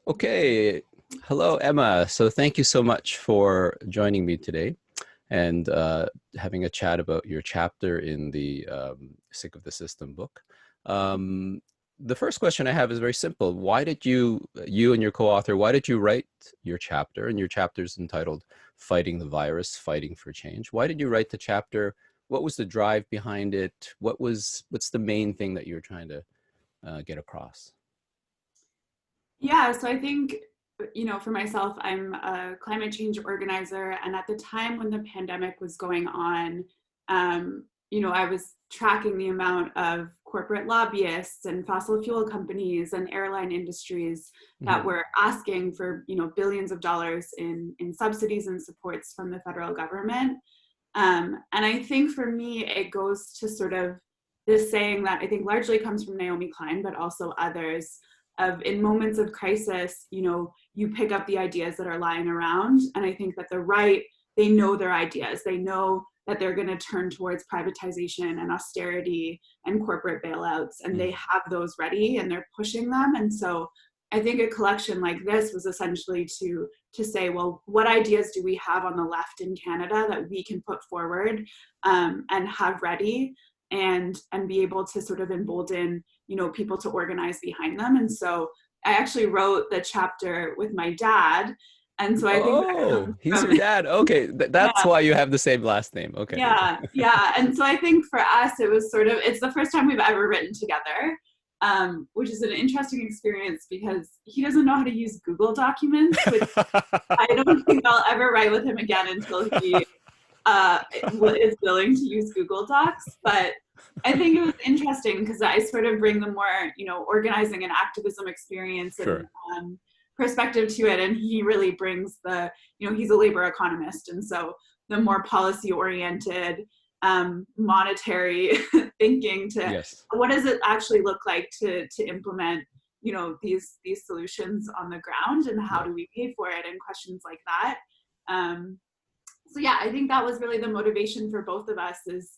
Okay. Hello, Emma. So thank you so much for joining me today and having a chat about your chapter in the Sick of the System book. Um, the first question I have is very simple. Why did you and your co-author, why did you write your chapter? And your chapter is entitled Fighting the Virus, Fighting for Change. Why did you write the chapter? What was the drive behind it? What's the main thing that you were trying to get across? Yeah, so I think, for myself, I'm a climate change organizer. And at the time when the pandemic was going on, I was tracking the amount of corporate lobbyists and fossil fuel companies and airline industries that Mhm. were asking for, billions of dollars in subsidies and supports from the federal government. And I think for me, it goes to sort of this saying that I think largely comes from Naomi Klein, but also others of in moments of crisis, you pick up the ideas that are lying around. And I think that the right, they know their ideas. They know that they're going to turn towards privatization and austerity and corporate bailouts, and they Mhm. have those ready and they're pushing them. And so I think a collection like this was essentially to say, well, what ideas do we have on the left in Canada that we can put forward and have ready and be able to sort of embolden, people to organize behind them. And so I actually wrote the chapter with my dad. And so I think that Oh, comes he's your from, dad. Okay, that's yeah, why you have the same last name. Okay. yeah, yeah. And so I think for us, it was sort of, it's the first time we've ever written together, which is an interesting experience because he doesn't know how to use Google Documents, which I don't think I'll ever write with him again until he uh, is willing to use Google Docs. But I think it was interesting because I sort of bring the more, organizing and activism experience and Sure. perspective to it. And he really brings he's a labor economist. And so the more policy oriented, monetary thinking to Yes. what does it actually look like to implement these solutions on the ground, and how Yeah. do we pay for it, and questions like that. So yeah, I think that was really the motivation for both of us is,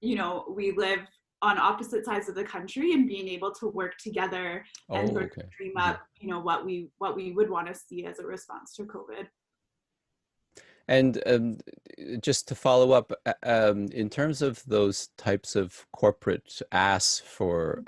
we live on opposite sides of the country, and being able to work together and Oh, sort of okay. dream Mhm. up, what we would want to see as a response to COVID. And just to follow up, in terms of those types of corporate asks for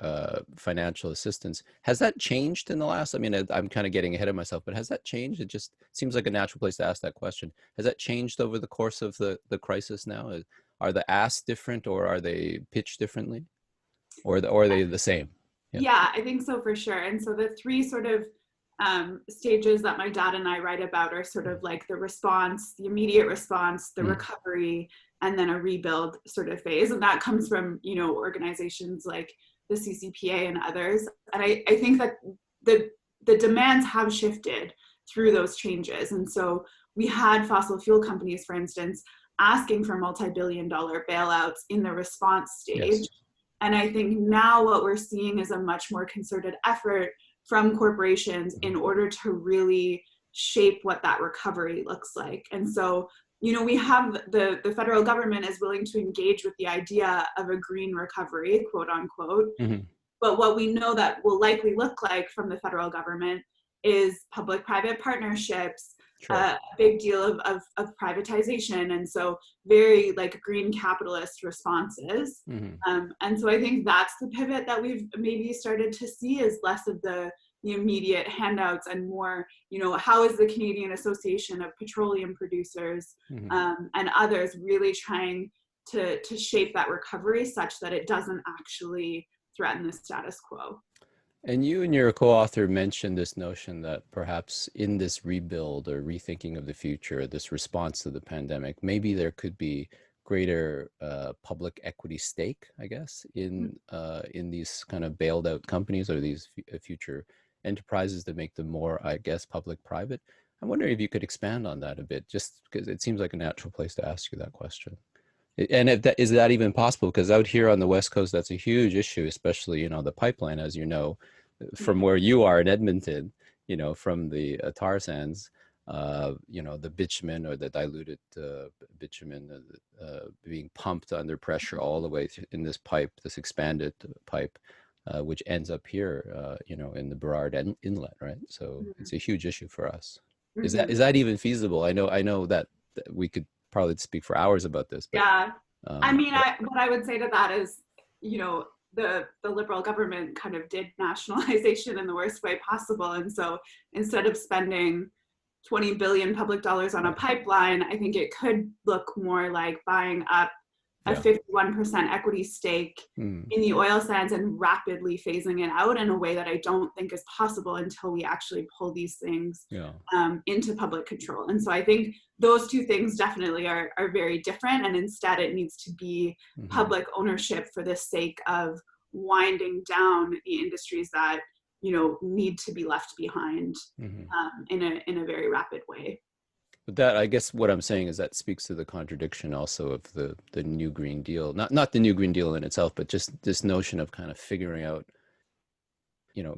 financial assistance, has that changed in the last? I mean, I'm kind of getting ahead of myself, but has that changed? It just seems like a natural place to ask that question. Has that changed over the course of the crisis now? Are the asks different, or are they pitched differently, or are they the same? Yeah. Yeah, I think so for sure. And so the three sort of stages that my dad and I write about are sort of like the response, the immediate response, the Mm. recovery, and then a rebuild sort of phase. And that comes from, organizations like the CCPA and others. And I think that the the demands have shifted through those changes. And so we had fossil fuel companies, for instance, asking for multi-billion dollar bailouts in the response stage. Yes. And I think now what we're seeing is a much more concerted effort from corporations Mhm. in order to really shape what that recovery looks like. And so, we have the federal government is willing to engage with the idea of a green recovery, quote unquote. Mhm. But what we know that will likely look like from the federal government is public-private partnerships, Sure. a big deal of privatization, and so very like green capitalist responses. Mhm. And so I think that's the pivot that we've maybe started to see, is less of the immediate handouts and more, how is the Canadian Association of Petroleum Producers Mhm. and others really trying to shape that recovery such that it doesn't actually threaten the status quo. And you and your co-author mentioned this notion that perhaps in this rebuild or rethinking of the future, this response to the pandemic, maybe there could be greater public equity stake, I guess, in these kind of bailed out companies or these future enterprises that make them more, I guess, public-private. I'm wondering if you could expand on that a bit, just because it seems like a natural place to ask you that question. And if that, is that even possible? Because out here on the West Coast, that's a huge issue, especially, the pipeline, as you know, from where you are in Edmonton, from the tar sands, the bitumen or the diluted bitumen being pumped under pressure all the way in this pipe, this expanded pipe. which ends up here, in the Burrard Inlet, right? So it's a huge issue for us. Mm-hmm. Is that even feasible? I know that we could probably speak for hours about this, but Yeah. I mean, but what I would say to that is, the Liberal government kind of did nationalization in the worst way possible. And so instead of spending 20 billion public dollars on a pipeline, I think it could look more like buying up a yeah. 51% equity stake Mm. in the oil sands and rapidly phasing it out in a way that I don't think is possible until we actually pull these things Yeah. into public control. And so I think those two things definitely are very different. And instead, it needs to be public ownership for the sake of winding down the industries that need to be left behind in a very rapid way. But that, I guess what I'm saying is that speaks to the contradiction also of the new Green Deal. Not the new Green Deal in itself, but just this notion of kind of figuring out, you know,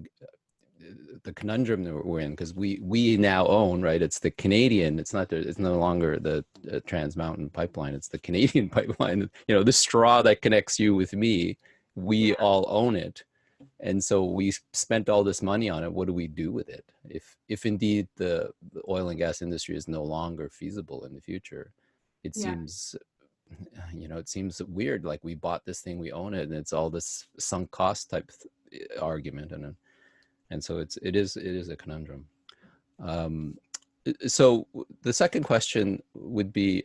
the conundrum that we're in, because we now own, right? It's the Canadian. It's no longer the Trans Mountain Pipeline. It's the Canadian pipeline. The straw that connects you with me. We all own it. And so we spent all this money on it. What do we do with it? If indeed the oil and gas industry is no longer feasible in the future, it seems, it seems weird. Like, we bought this thing, we own it, and it's all this sunk cost type argument, and so it is a conundrum. So the second question would be,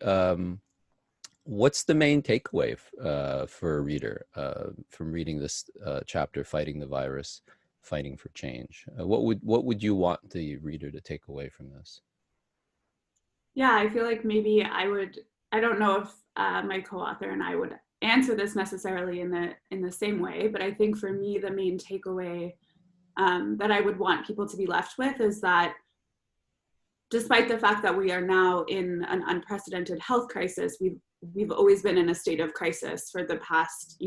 what's the main takeaway for a reader from reading this chapter, Fighting the Virus, Fighting for Change? What would you want the reader to take away from this? Yeah, I feel like maybe I don't know if my co-author and I would answer this necessarily in the same way, but I think for me, the main takeaway that I would want people to be left with is that despite the fact that we are now in an unprecedented health crisis, we've always been in a state of crisis for the past,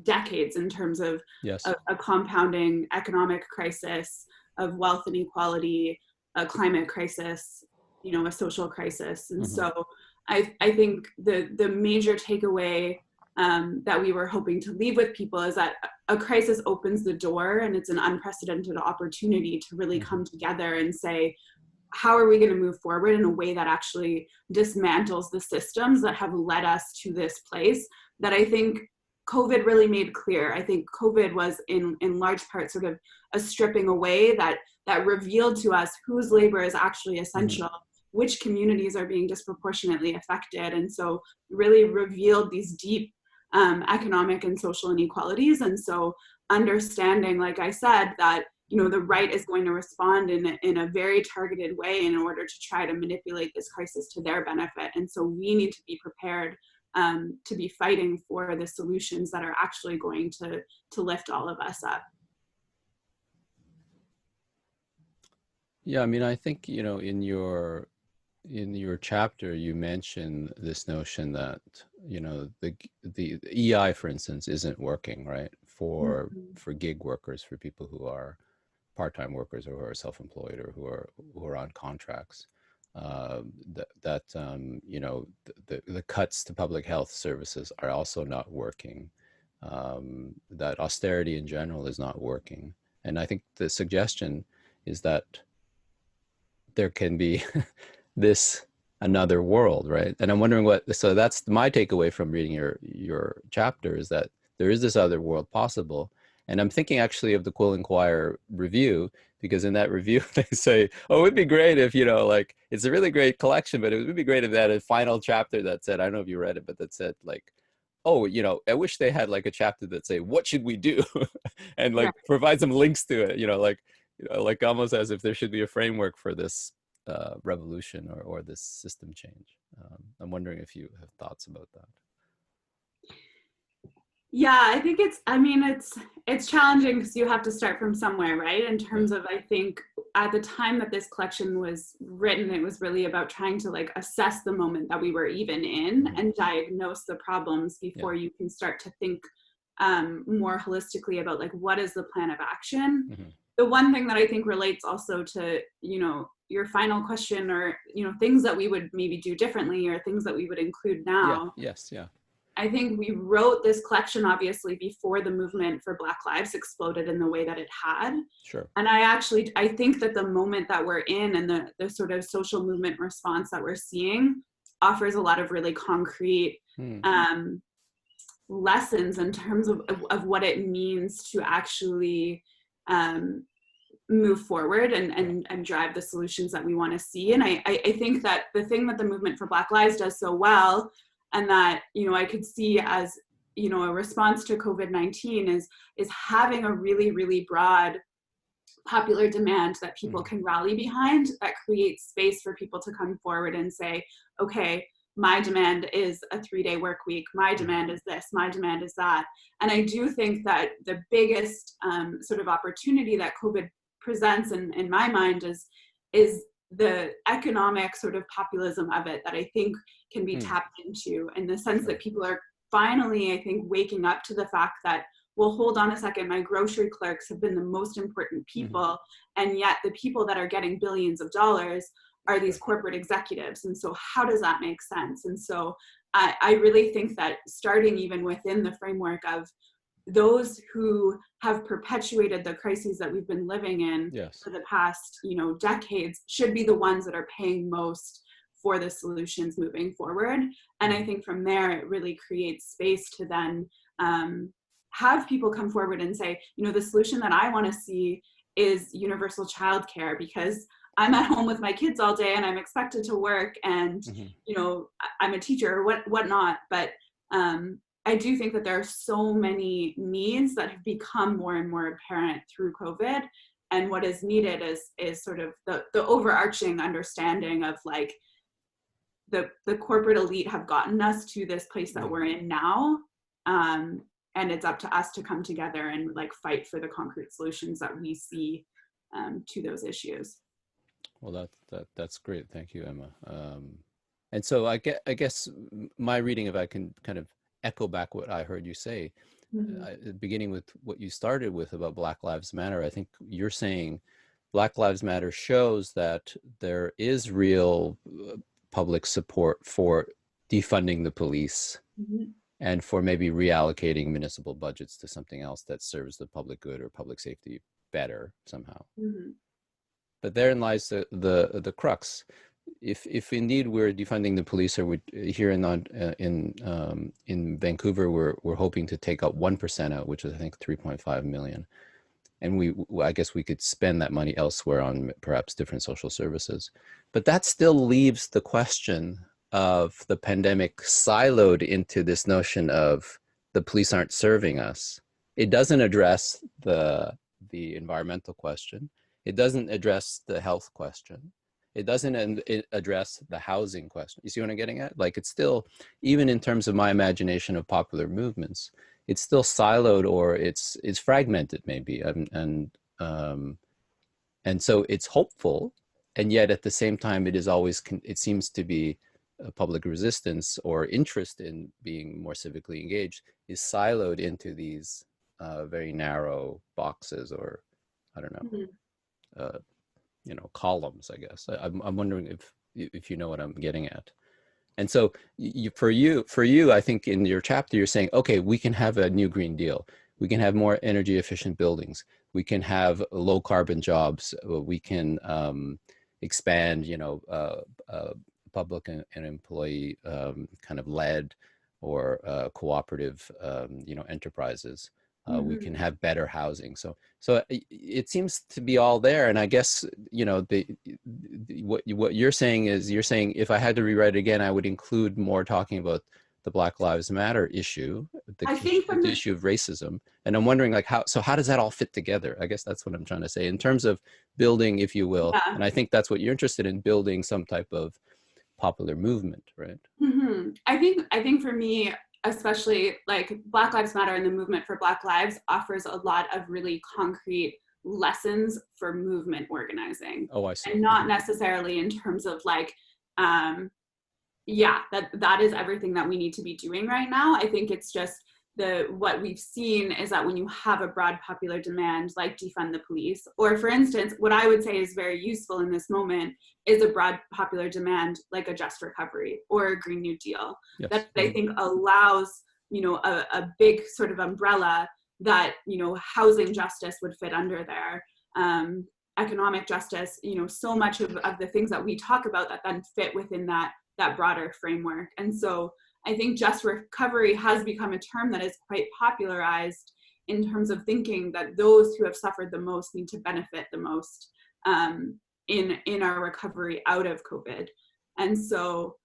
decades, in terms of a compounding economic crisis, of wealth inequality, a climate crisis, a social crisis. And so I think the major takeaway that we were hoping to leave with people is that a crisis opens the door, and it's an unprecedented opportunity to really come together and say, how are we going to move forward in a way that actually dismantles the systems that have led us to this place that I think COVID really made clear. I think COVID was in large part sort of a stripping away that revealed to us whose labor is actually essential, which communities are being disproportionately affected. And so really revealed these deep economic and social inequalities. And so understanding, like I said, that the right is going to respond in a very targeted way in order to try to manipulate this crisis to their benefit. And so we need to be prepared to be fighting for the solutions that are actually going to lift all of us up. Yeah, I mean, I think, in your chapter, you mention this notion that, the EI, for instance, isn't working, right? For gig workers, for people who are part-time workers, or who are self-employed, or who are on contracts. The cuts to public health services are also not working. That austerity in general is not working. And I think the suggestion is that there can be this another world, right? And I'm wondering so that's my takeaway from reading your chapter, is that there is this other world possible. And I'm thinking actually of the Quill and Quire review, because in that review they say, oh, it would be great if, it's a really great collection, but it would be great if they had a final chapter that said, I don't know if you read it, but that said, like, oh, I wish they had like a chapter that say, what should we do? And provide some links to it, like almost as if there should be a framework for this revolution or this system change. I'm wondering if you have thoughts about that. Yeah, I think it's challenging because you have to start from somewhere, right? In terms of, I think at the time that this collection was written, it was really about trying to assess the moment that we were even in and diagnose the problems before you can start to think more holistically about what is the plan of action. The one thing that I think relates also to, your final question, or, things that we would maybe do differently, or things that we would include now. Yes. I think we wrote this collection obviously before the movement for Black Lives exploded in the way that it had. Sure. And I think that the moment that we're in and the sort of social movement response that we're seeing offers a lot of really concrete lessons in terms of what it means to actually move forward and drive the solutions that we want to see. And I think that the thing that the movement for Black Lives does so well, and that, you know, I could see as, you know, a response to COVID-19 is having a really, really broad popular demand that people can rally behind, that creates space for people to come forward and say, okay, my demand is a 3-day work week, my demand is this, my demand is that. And I do think that the biggest sort of opportunity that COVID presents in my mind is the economic sort of populism of it, that I think can be tapped into, in the sense that people are finally, I think, waking up to the fact that, well, hold on a second, my grocery clerks have been the most important people, and yet the people that are getting billions of dollars are these corporate executives. And so how does that make sense? And so I really think that starting even within the framework of those who have perpetuated the crises that we've been living in for the past, you know, decades should be the ones that are paying most for the solutions moving forward. And I think from there, it really creates space to then have people come forward and say, you know, the solution that I want to see is universal childcare, because I'm at home with my kids all day and I'm expected to work, and you know, I'm a teacher or whatnot. But I do think that there are so many needs that have become more and more apparent through COVID, and what is needed is sort of the overarching understanding of like the corporate elite have gotten us to this place that we're in now, and it's up to us to come together and like fight for the concrete solutions that we see to those issues. Well, that's great. Thank you, Emma. And so I guess my reading, if I can kind of echo back what I heard you say, beginning with what you started with about Black Lives Matter, I think you're saying Black Lives Matter shows that there is real public support for defunding the police and for maybe reallocating municipal budgets to something else that serves the public good or public safety better somehow. But therein lies the crux. If indeed we're defunding the police, or here in Vancouver, we're hoping to take out 1% out, which is I think 3.5 million, and I guess we could spend that money elsewhere on perhaps different social services. But that still leaves the question of the pandemic siloed into this notion of the police aren't serving us. It doesn't address the environmental question. It doesn't address the health question. It doesn't address the housing question. You see what I'm getting at? Like, it's still, even in terms of my imagination of popular movements, it's still siloed, or it's fragmented maybe. And so it's hopeful, and yet at the same time, it seems to be a public resistance or interest in being more civically engaged is siloed into these very narrow boxes, or I don't know. You know, columns, I guess. I'm wondering if you know what I'm getting at. And so for you, I think in your chapter, you're saying, okay, we can have a new Green Deal. We can have more energy efficient buildings. We can have low carbon jobs. We can expand, you know, public and employee kind of led or cooperative, you know, enterprises. We can have better housing. So it seems to be all there. And I guess, you know, what you're saying is, you're saying if I had to rewrite it again, I would include more talking about the Black Lives Matter issue, the issue of racism. And I'm wondering, like, how does that all fit together? I guess that's what I'm trying to say in terms of building, if you will. Yeah. And I think that's what you're interested in, building some type of popular movement, right? I think for me, especially like Black Lives Matter and the movement for Black Lives offers a lot of really concrete lessons for movement organizing. Oh, I see. And not necessarily in terms of like, that is everything that we need to be doing right now. I think it's just what we've seen is that when you have a broad popular demand like defund the police, or for instance, what I would say is very useful in this moment is a broad popular demand like a just recovery or a Green New Deal, that I think allows a big sort of umbrella that, housing justice would fit under there, economic justice, so much of the things that we talk about that then fit within that broader framework. And so I think just recovery has become a term that is quite popularized in terms of thinking that those who have suffered the most need to benefit the most in our recovery out of COVID. And so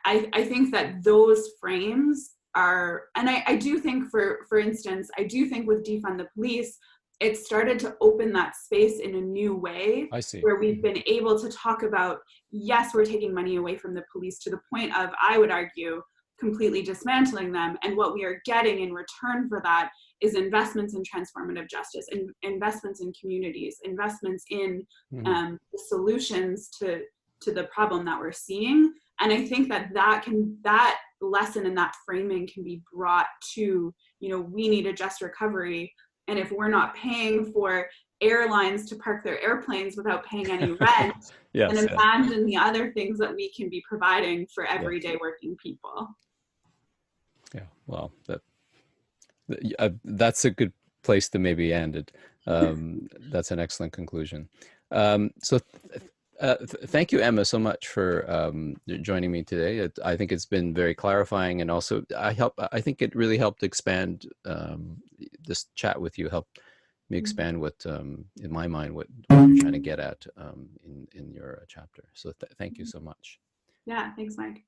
I think that those frames are, and I do think, for instance, I do think with defund the police, it started to open that space in a new way. I see. Where we've been able to talk about, yes, we're taking money away from the police to the point of, I would argue, completely dismantling them. And what we are getting in return for that is investments in transformative justice, investments in communities, investments in the solutions to the problem that we're seeing. And I think that lesson and that framing can be brought to, we need a just recovery. And if we're not paying for airlines to park their airplanes without paying any rent, Yes, and imagine the other things that we can be providing for everyday working people. Yeah, well, that's a good place to maybe end it. That's an excellent conclusion. Thank you, Emma, so much for joining me today. I think it's been very clarifying, and also I think it really helped expand this chat with you. Helped me expand what, in my mind, what you're trying to get at in your chapter. So thank you so much. Yeah, thanks, Mike.